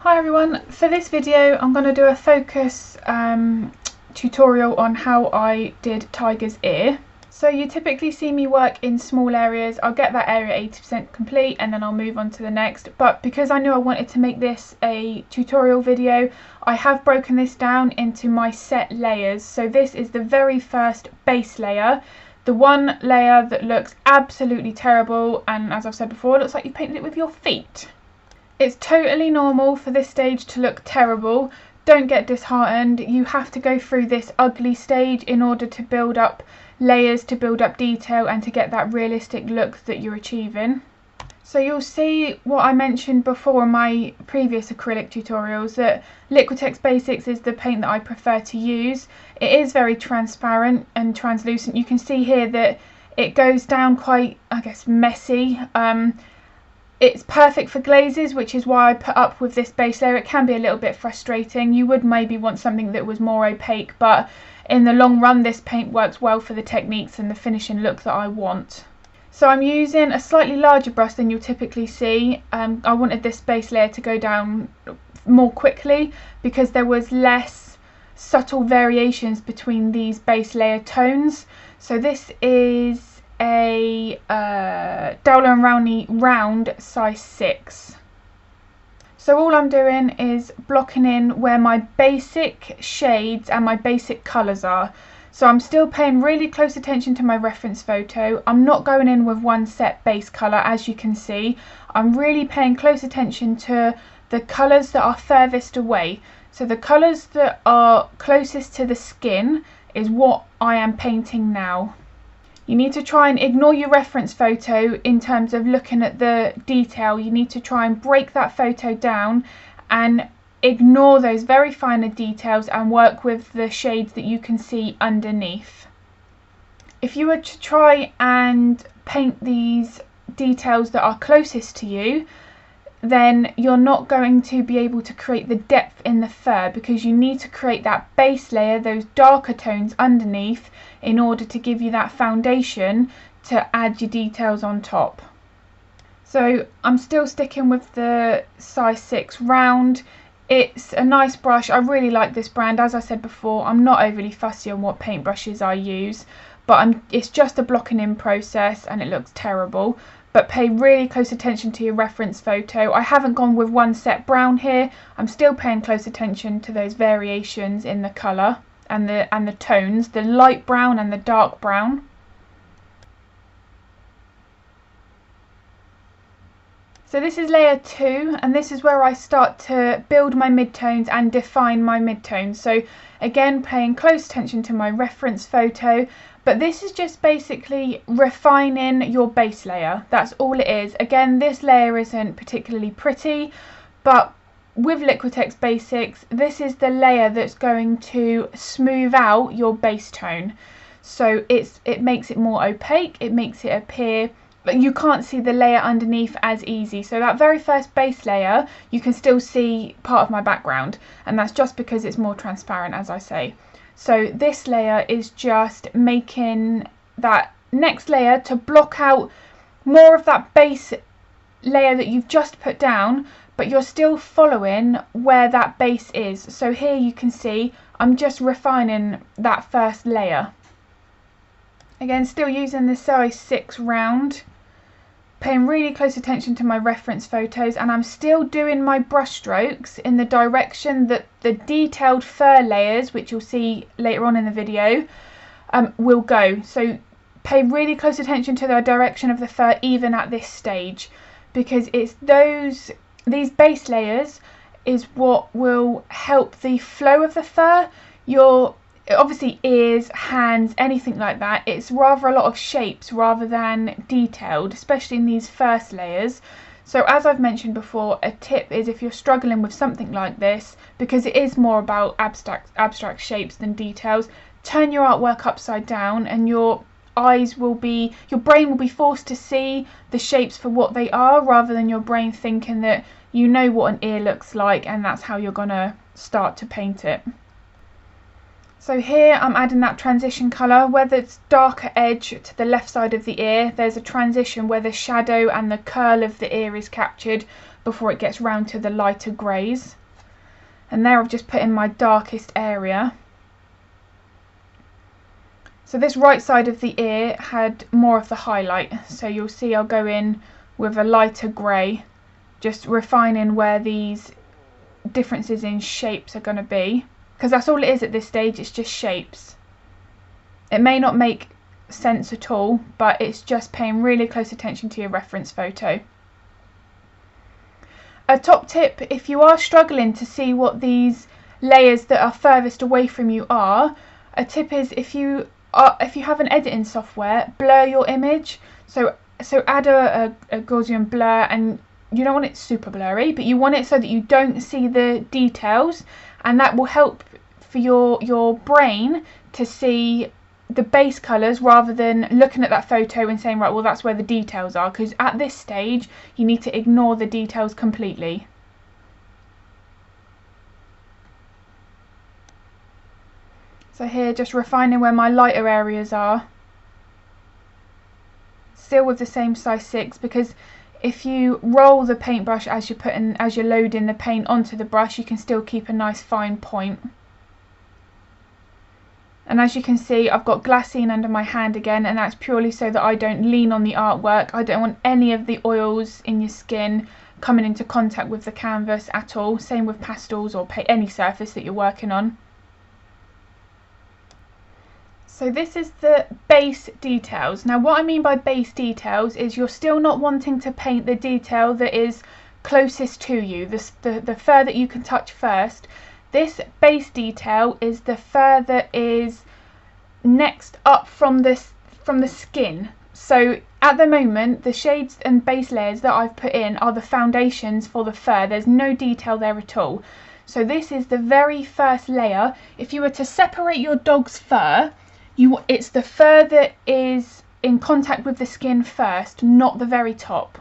Hi everyone, for this video I'm going to do a focus tutorial on how I did Tiger's ear. So you typically see me work in small areas. I'll get that area 80% complete and then I'll move on to the next. But because I knew I wanted to make this a tutorial video, I have broken this down into my set layers. So this is the very first base layer, the one layer that looks absolutely terrible, and as I've said before, it looks like you painted it with your feet. It's totally normal for this stage to look terrible. Don't get disheartened. You have to go through this ugly stage in order to build up layers, to build up detail and to get that realistic look that you're achieving. So you'll see what I mentioned before in my previous acrylic tutorials, that Liquitex Basics is the paint that I prefer to use. It is very transparent and translucent. You can see here that it goes down quite, I guess, messy. It's perfect for glazes, which is why I put up with this base layer. It can be a little bit frustrating. You would maybe want something that was more opaque, but in the long run this paint works well for the techniques and the finishing look that I want. So I'm using a slightly larger brush than you'll typically see. I wanted this base layer to go down more quickly because there was less subtle variations between these base layer tones. So this is a Dowler and Rowney round size 6. So all I'm doing is blocking in where my basic shades and my basic colours are. So I'm still paying really close attention to my reference photo. I'm not going in with one set base colour, as you can see. I'm really paying close attention to the colours that are furthest away. So the colours that are closest to the skin is what I am painting now. You need to try and ignore your reference photo in terms of looking at the detail. You need to try and break that photo down and ignore those very finer details and work with the shades that you can see underneath. If you were to try and paint these details that are closest to you, then you're not going to be able to create the depth in the fur, because you need to create that base layer, those darker tones underneath, in order to give you that foundation to add your details on top. So I'm still sticking with the size 6 round. It's a nice brush. I really like this brand. As I said before, I'm not overly fussy on what paintbrushes I use, but it's just a blocking in process and it looks terrible. But pay really close attention to your reference photo. I haven't gone with one set brown here. I'm still paying close attention to those variations in the colour and the tones, the light brown and the dark brown. So this is layer 2, and this is where I start to build my midtones and define my midtones. So again, paying close attention to my reference photo, but this is just basically refining your base layer. That's all it is. Again, this layer isn't particularly pretty, but with Liquitex Basics, this is the layer that's going to smooth out your base tone. So it makes it more opaque, it makes it appear like you can't see the layer underneath as easy. So that very first base layer, you can still see part of my background, and that's just because it's more transparent, as I say. So this layer is just making that next layer to block out more of that base layer that you've just put down, but you're still following where that base is. So here you can see I'm just refining that first layer. Again, still using the size 6 round, paying really close attention to my reference photos, and I'm still doing my brush strokes in the direction that the detailed fur layers, which you'll see later on in the video, will go. So pay really close attention to the direction of the fur even at this stage, because it's these base layers is what will help the flow of the fur. Obviously ears, hands, anything like that, it's rather a lot of shapes rather than detailed, especially in these first layers. So as I've mentioned before, a tip is, if you're struggling with something like this, because it is more about abstract shapes than details, turn your artwork upside down and your brain will be forced to see the shapes for what they are, rather than your brain thinking that you know what an ear looks like and that's how you're gonna start to paint it. So here I'm adding that transition colour. Where the darker edge to the left side of the ear, there's a transition where the shadow and the curl of the ear is captured before it gets round to the lighter greys. And there I've just put in my darkest area. So this right side of the ear had more of the highlight, so you'll see I'll go in with a lighter grey, just refining where these differences in shapes are going to be, because that's all it is at this stage, it's just shapes. It may not make sense at all, but it's just paying really close attention to your reference photo. A top tip, if you are struggling to see what these layers that are furthest away from you are, a tip is if you have an editing software, blur your image. So add a Gaussian blur, and you don't want it super blurry, but you want it so that you don't see the details, and that will help for your brain to see the base colours rather than looking at that photo and saying, right, well, that's where the details are, because at this stage you need to ignore the details completely. So here, just refining where my lighter areas are, still with the same size 6, because if you roll the paintbrush as you're loading the paint onto the brush, you can still keep a nice fine point. And as you can see, I've got glassine under my hand again, and that's purely so that I don't lean on the artwork. I don't want any of the oils in your skin coming into contact with the canvas at all. Same with pastels or any surface that you're working on. So this is the base details. Now what I mean by base details is you're still not wanting to paint the detail that is closest to you, the fur that you can touch first. This base detail is the fur that is next up from the skin. So at the moment, the shades and base layers that I've put in are the foundations for the fur. There's no detail there at all. So this is the very first layer. If you were to separate your dog's fur, it's the fur that is in contact with the skin first, not the very top.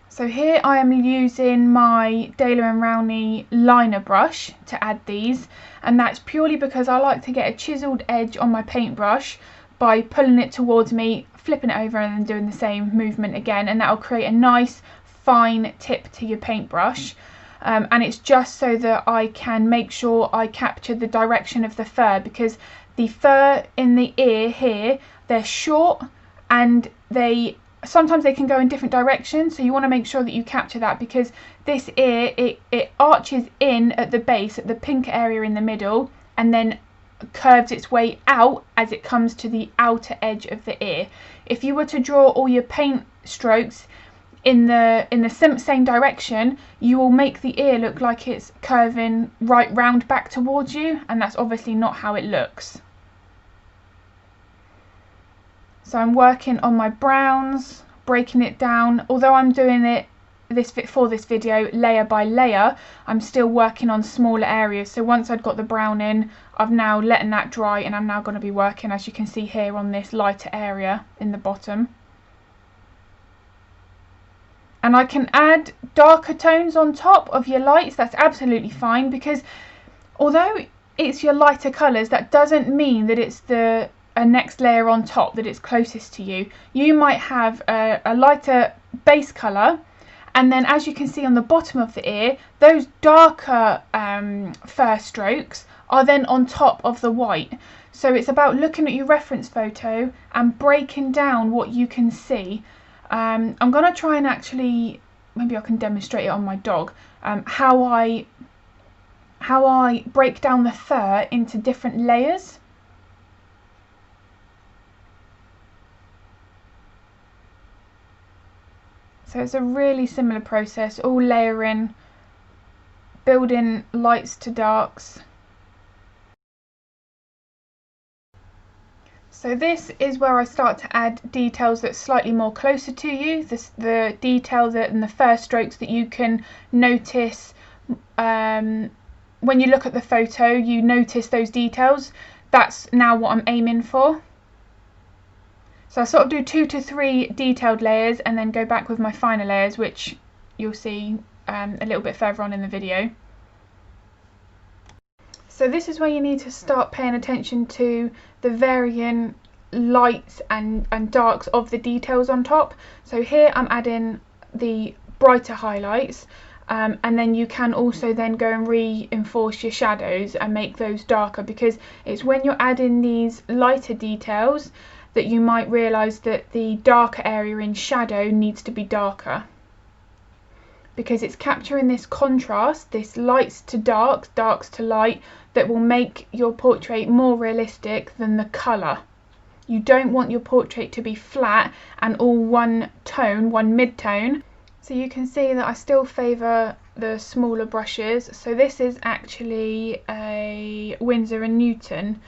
So here I am using my Daler & Rowney liner brush to add these, and that's purely because I like to get a chiselled edge on my paintbrush by pulling it towards me, flipping it over and then doing the same movement again, and that'll create a nice fine tip to your paintbrush. And it's just so that I can make sure I capture the direction of the fur, because the fur in the ear here, they're short and sometimes they can go in different directions, so you want to make sure that you capture that, because this ear, it arches in at the base, at the pink area in the middle, and then curves its way out as it comes to the outer edge of the ear. If you were to draw all your paint strokes in the same direction, you will make the ear look like it's curving right round back towards you, and that's obviously not how it looks. So I'm working on my browns, breaking it down. Although I'm doing for this video layer by layer, I'm still working on smaller areas. So once I'd got the brown in, I've now letting that dry, and I'm now going to be working, as you can see here, on this lighter area in the bottom. And I can add darker tones on top of your lights, that's absolutely fine, because although it's your lighter colours, that doesn't mean that it's a next layer on top that it's closest to you. You might have a lighter base colour, and then as you can see on the bottom of the ear, those darker fur strokes are then on top of the white. So it's about looking at your reference photo and breaking down what you can see. I'm going to try and actually, maybe I can demonstrate it on my dog, how I break down the fur into different layers. So it's a really similar process, all layering, building lights to darks. So this is where I start to add details that's slightly more closer to you, the detail and the first strokes that you can notice. When you look at the photo, you notice those details. That's now what I'm aiming for. So I sort of do 2 to 3 detailed layers and then go back with my finer layers, which you'll see a little bit further on in the video. So this is where you need to start paying attention to the varying lights and darks of the details on top. So here I'm adding the brighter highlights, and then you can also then go and reinforce your shadows and make those darker, because it's when you're adding these lighter details that you might realise that the darker area in shadow needs to be darker, because it's capturing this contrast, this lights to darks, darks to light, that will make your portrait more realistic than the colour. You don't want your portrait to be flat and all one tone, one mid-tone. So you can see that I still favour the smaller brushes. So this is actually a Winsor Newton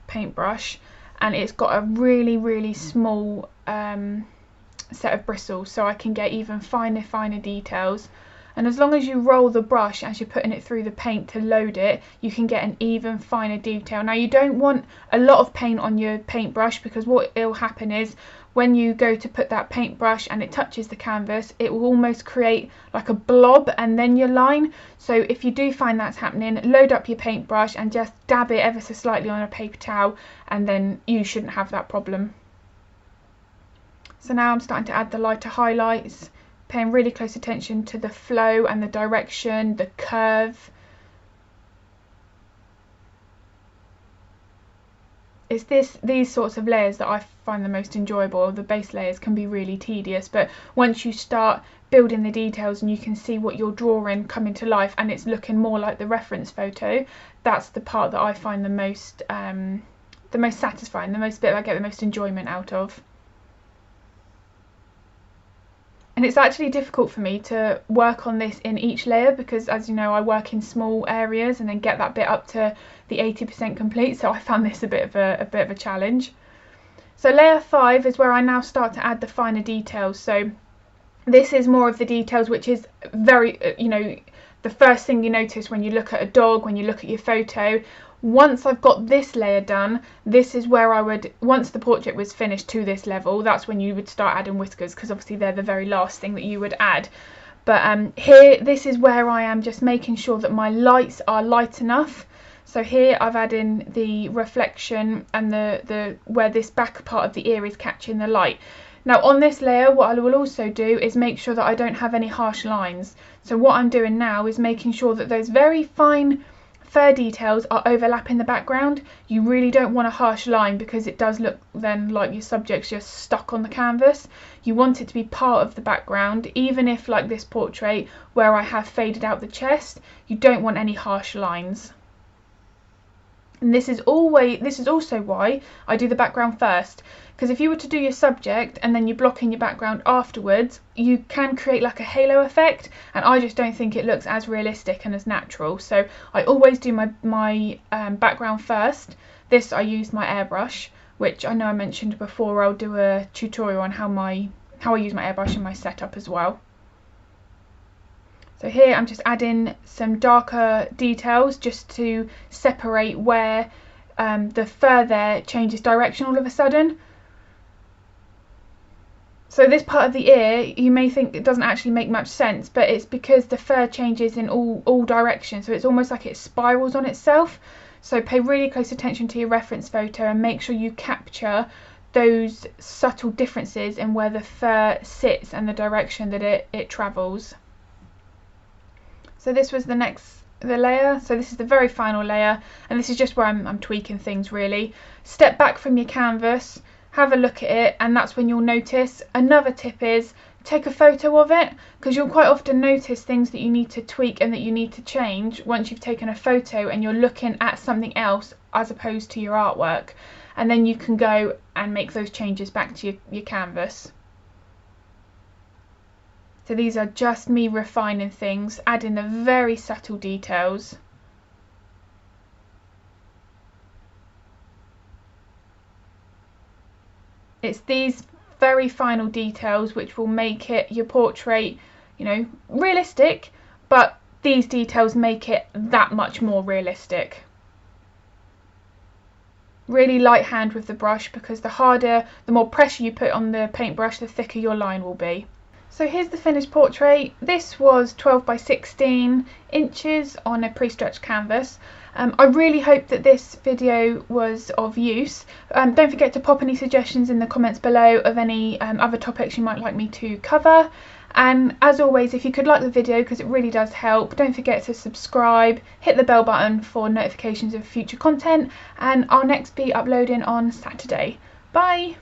paintbrush, and it's got a really small set of bristles, so I can get even finer details. And as long as you roll the brush as you're putting it through the paint to load it, you can get an even finer detail. Now you don't want a lot of paint on your paintbrush, because what will happen is when you go to put that paintbrush and it touches the canvas, it will almost create like a blob and then your line. So if you do find that's happening, load up your paintbrush and just dab it ever so slightly on a paper towel, and then you shouldn't have that problem. So now I'm starting to add the lighter highlights, paying really close attention to the flow and the direction, the curve. It's these sorts of layers that I find the most enjoyable. The base layers can be really tedious, but once you start building the details and you can see what you're drawing coming to life and it's looking more like the reference photo, that's the part that I find the most satisfying, the most bit I get the most enjoyment out of. And it's actually difficult for me to work on this in each layer, because as you know, I work in small areas and then get that bit up to the 80% complete, so I found this a bit of a challenge. So layer 5 is where I now start to add the finer details. So this is more of the details which is very, the first thing you notice when you look at a dog, when you look at your photo. Once I've got this layer done, this is where I would, once the portrait was finished to this level, that's when you would start adding whiskers, because obviously they're the very last thing that you would add. But here, this is where I am just making sure that my lights are light enough. So here I've added in the reflection and the where this back part of the ear is catching the light. Now on this layer, what I will also do is make sure that I don't have any harsh lines. So what I'm doing now is making sure that those very fine fur details are overlapping the background. You really don't want a harsh line, because it does look then like your subject's just stuck on the canvas. You want it to be part of the background, even if, like this portrait where I have faded out the chest, you don't want any harsh lines. And this is also why I do the background first, because if you were to do your subject and then you block in your background afterwards, you can create like a halo effect, and I just don't think it looks as realistic and as natural. So I always do my background first. This I use my airbrush, which I know I mentioned before. I'll do a tutorial on how I use my airbrush in my setup as well. So here I'm just adding some darker details just to separate where the fur there changes direction all of a sudden. So this part of the ear, you may think it doesn't actually make much sense, but it's because the fur changes in all directions, so it's almost like it spirals on itself. So pay really close attention to your reference photo and make sure you capture those subtle differences in where the fur sits and the direction that it travels. So this was the layer. So this is the very final layer, and this is just where I'm tweaking things really. Step back from your canvas, have a look at it, and that's when you'll notice. Another tip is take a photo of it, because you'll quite often notice things that you need to tweak and that you need to change once you've taken a photo and you're looking at something else as opposed to your artwork, and then you can go and make those changes back to your canvas. So these are just me refining things, adding the very subtle details. It's these very final details which will make it your portrait, realistic, but these details make it that much more realistic. Really light hand with the brush, because the more pressure you put on the paintbrush, the thicker your line will be. So here's the finished portrait. This was 12 by 16 inches on a pre-stretched canvas. I really hope that this video was of use. Don't forget to pop any suggestions in the comments below of any other topics you might like me to cover. And as always, if you could like the video, because it really does help, don't forget to subscribe, hit the bell button for notifications of future content, and I'll next be uploading on Saturday. Bye!